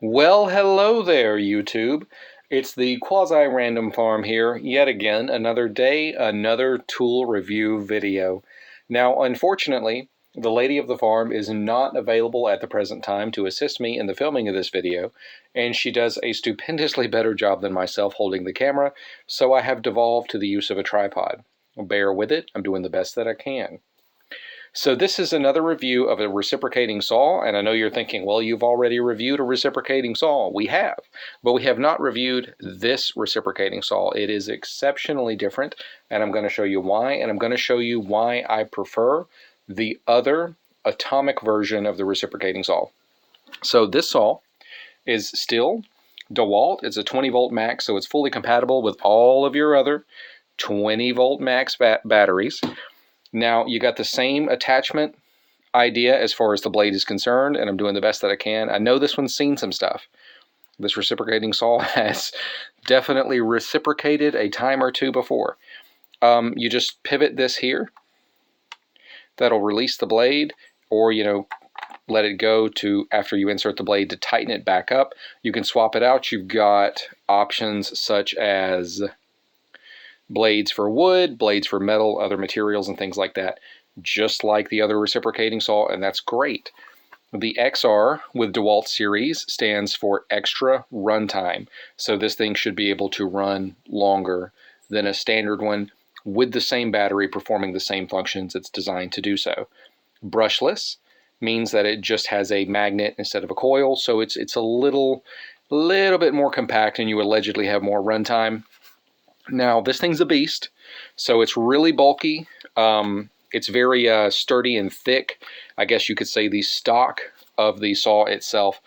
Well, hello there, YouTube. It's the quasi-random farm here, yet again, another day, another tool review video. Now, unfortunately, the lady of the farm is not available at the present time to assist me in the filming of this video, and she does a stupendously better job than myself holding the camera, so I have devolved to the use of a tripod. Bear with it, I'm doing the best that I can. So this is another review of a reciprocating saw, and I know you're thinking, well, you've already reviewed a reciprocating saw. We have, but we have not reviewed this reciprocating saw. It is exceptionally different, and I'm going to show you why, and I'm going to show you why I prefer the other atomic version of the reciprocating saw. So this saw is still DeWalt. It's a 20 volt max, so it's fully compatible with all of your other 20 volt max batteries. Now, you got the same attachment idea as far as the blade is concerned, and I'm doing the best that I can. I know this one's seen some stuff. This reciprocating saw has definitely reciprocated a time or two before. You just pivot this here. That'll release the blade, or, let it go to, after you insert the blade, to tighten it back up. You can swap it out. You've got options such as blades for wood, blades for metal, other materials, and things like that, just like the other reciprocating saw, and that's great. The XR with DeWalt series stands for extra runtime, so this thing should be able to run longer than a standard one with the same battery performing the same functions it's designed to do so. Brushless means that it just has a magnet instead of a coil, so it's a little bit more compact, and you allegedly have more runtime. Now, this thing's a beast, so it's really bulky. It's very sturdy and thick. I guess you could say the stock of the saw itself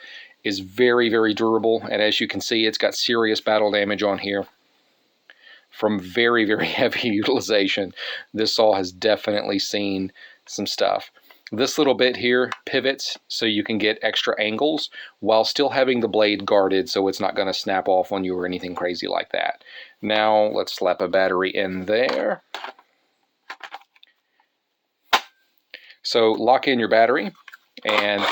is very, very durable, and as you can see, it's got serious battle damage on here from very, very heavy utilization. This saw has definitely seen some stuff. This little bit here pivots so you can get extra angles while still having the blade guarded so it's not going to snap off on you or anything crazy like that. Now let's slap a battery in there. So lock in your battery, and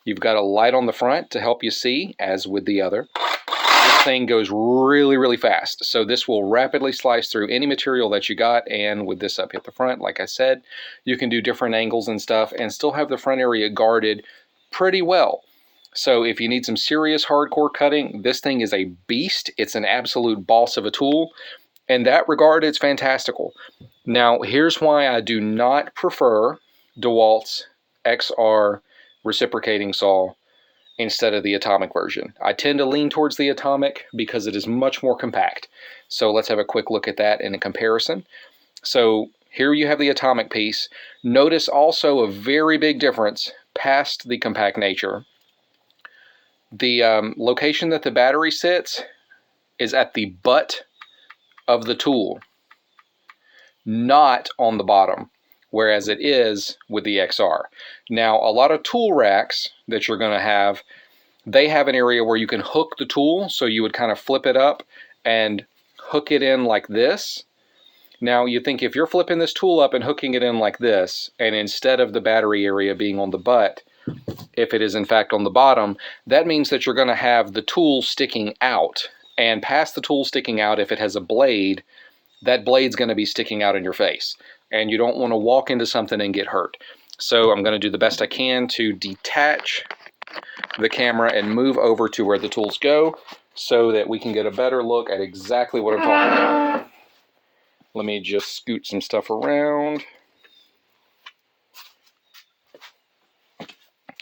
you've got a light on the front to help you see, as with the other. This thing goes really, really fast, so this will rapidly slice through any material that you got, and with this up at the front, like I said, you can do different angles and stuff and still have the front area guarded pretty well. So if you need some serious hardcore cutting, this thing is a beast. It's an absolute boss of a tool. In that regard, it's fantastical. Now, here's why I do not prefer DeWalt's XR reciprocating saw instead of the atomic version. I tend to lean towards the atomic because it is much more compact. So let's have a quick look at that in a comparison. So here you have the atomic piece. Notice also a very big difference past the compact nature. The location that the battery sits is at the butt of the tool, not on the bottom, whereas it is with the XR. Now, a lot of tool racks that you're going to have, they have an area where you can hook the tool, so you would kind of flip it up and hook it in like this. Now, you think if you're flipping this tool up and hooking it in like this, and instead of the battery area being on the butt, if it is in fact on the bottom, that means that you're going to have the tool sticking out. And past the tool sticking out, if it has a blade, that blade's going to be sticking out in your face. And you don't want to walk into something and get hurt. So I'm going to do the best I can to detach the camera and move over to where the tools go so that we can get a better look at exactly what I'm talking about. Let me just scoot some stuff around.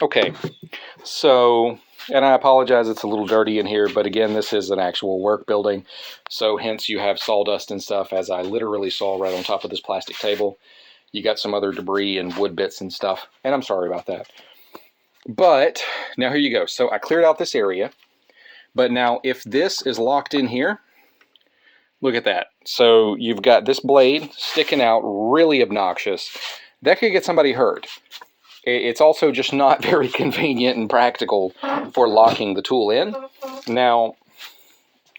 Okay, so, and I apologize, it's a little dirty in here, but again, this is an actual work building, so hence you have sawdust and stuff, as I literally saw right on top of this plastic table. You got some other debris and wood bits and stuff, and I'm sorry about that. But, now here you go. So I cleared out this area, but now if this is locked in here, look at that. So you've got this blade sticking out, really obnoxious. That could get somebody hurt. It's also just not very convenient and practical for locking the tool in. Now,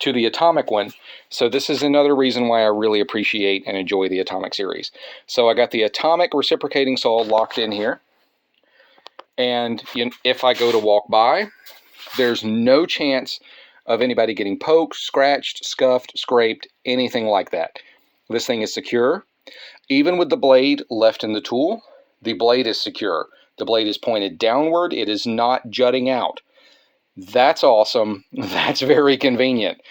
to the atomic one, so this is another reason why I really appreciate and enjoy the atomic series. So I got the atomic reciprocating saw locked in here, and if I go to walk by, There's no chance of anybody getting poked, scratched, scuffed, scraped, anything like that. This thing is secure. Even with the blade left in the tool, the blade is secure. The blade is pointed downward. It is not jutting out. That's awesome. That's very convenient.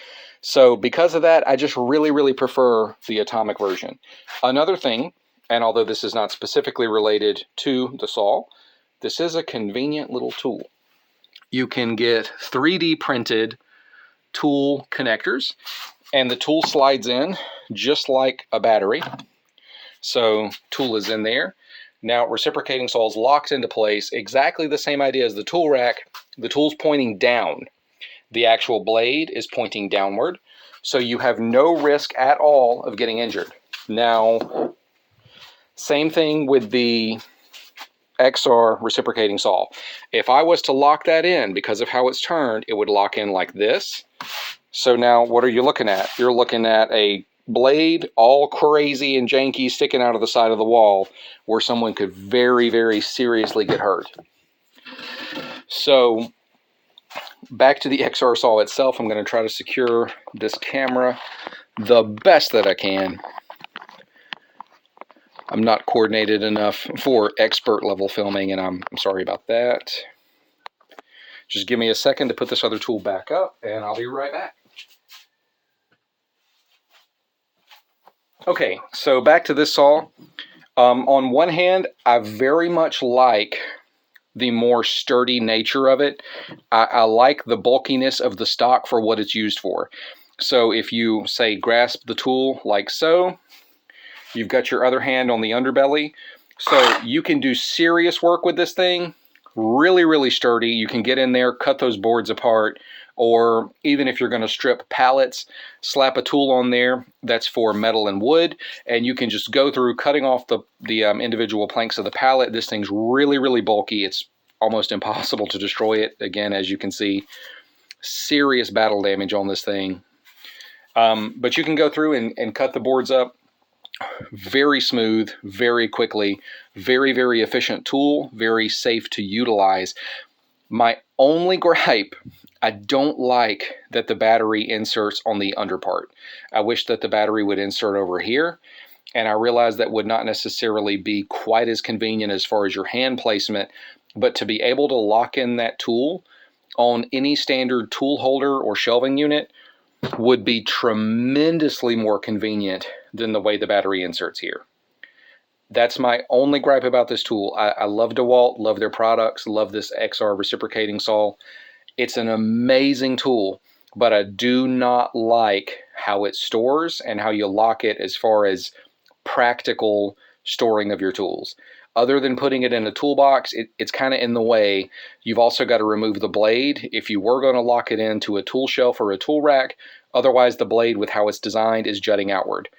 So because of that, I just really prefer the atomic version. Another thing, and although this is not specifically related to the saw, this is a convenient little tool. You can get 3D printed tool connectors, and the tool slides in just like a battery. So tool is in there. Now reciprocating saw is locked into place. Exactly the same idea as the tool rack. The tool's pointing down. The actual blade is pointing downward. So you have no risk at all of getting injured. Now, same thing with the XR reciprocating saw. If I was to lock that in, because of how it's turned, it would lock in like this. So now what are you looking at? You're looking at a blade all crazy and janky sticking out of the side of the wall where someone could very seriously get hurt. So back to the XR saw itself, I'm going to try to secure this camera the best that I can. I'm not coordinated enough for expert level filming, and I'm sorry about that. Just give me a second to put this other tool back up, and I'll be right back. Okay, so back to this saw. On one hand, I very much like the more sturdy nature of it. I like the bulkiness of the stock for what it's used for. So if you, say, grasp the tool like so, you've got your other hand on the underbelly. So you can do serious work with this thing. Really sturdy. You can get in there, cut those boards apart, or even if you're going to strip pallets, slap a tool on there that's for metal and wood, and you can just go through cutting off the individual planks of the pallet. This thing's really bulky. It's almost impossible to destroy it. Again, as you can see, serious battle damage on this thing. But you can go through and cut the boards up very smooth, very quickly, very efficient tool, very safe to utilize. My only gripe, I don't like that the battery inserts on the under part. I wish that the battery would insert over here, and I realize that would not necessarily be quite as convenient as far as your hand placement, but to be able to lock in that tool on any standard tool holder or shelving unit would be tremendously more convenient than the way the battery inserts here. That's my only gripe about this tool. I love DeWalt, love their products, love this XR reciprocating saw. It's an amazing tool, but I do not like how it stores and how you lock it as far as practical storing of your tools. Other than putting it in a toolbox, it's kind of in the way. You've also got to remove the blade if you were going to lock it into a tool shelf or a tool rack. Otherwise, the blade, with how it's designed, is jutting outward.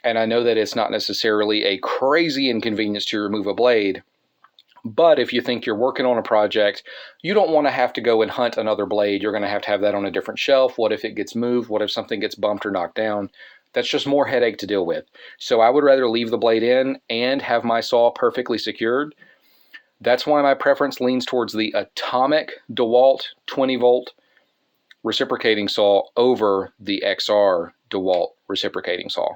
And I know that it's not necessarily a crazy inconvenience to remove a blade, but if you think you're working on a project, you don't want to have to go and hunt another blade. You're going to have that on a different shelf. What if it gets moved? What if something gets bumped or knocked down? That's just more headache to deal with. So I would rather leave the blade in and have my saw perfectly secured. That's why my preference leans towards the atomic DeWalt 20-volt reciprocating saw over the XR DeWalt reciprocating saw.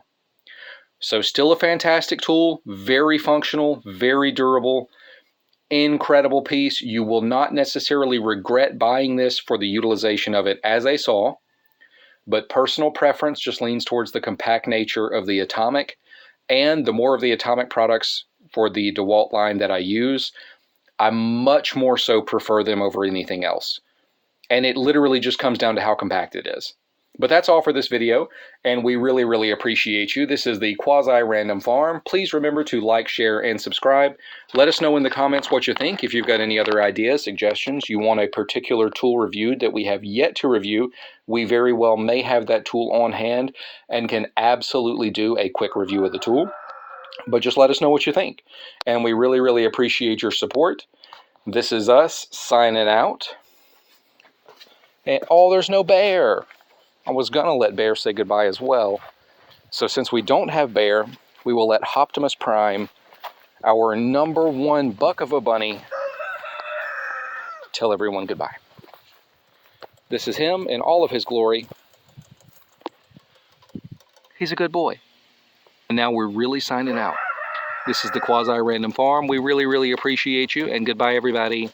So still a fantastic tool, very functional, very durable, incredible piece. You will not necessarily regret buying this for the utilization of it as a saw. But personal preference just leans towards the compact nature of the atomic, and the more of the atomic products for the DeWalt line that I use, I much more so prefer them over anything else. And it literally just comes down to how compact it is. But that's all for this video, and we really appreciate you. This is the Quasi-Random Farm. Please remember to like, share, and subscribe. Let us know in the comments what you think. If you've got any other ideas, suggestions, you want a particular tool reviewed that we have yet to review, we very well may have that tool on hand and can absolutely do a quick review of the tool. But just let us know what you think. And we really appreciate your support. This is us signing out. And oh, there's no bear. I was going to let Bear say goodbye as well. So since we don't have Bear, we will let Optimus Prime, our #1 buck of a bunny, tell everyone goodbye. This is him in all of his glory. He's a good boy. And now we're really signing out. This is the Quasi Random Farm. We really, really appreciate you, and goodbye, everybody.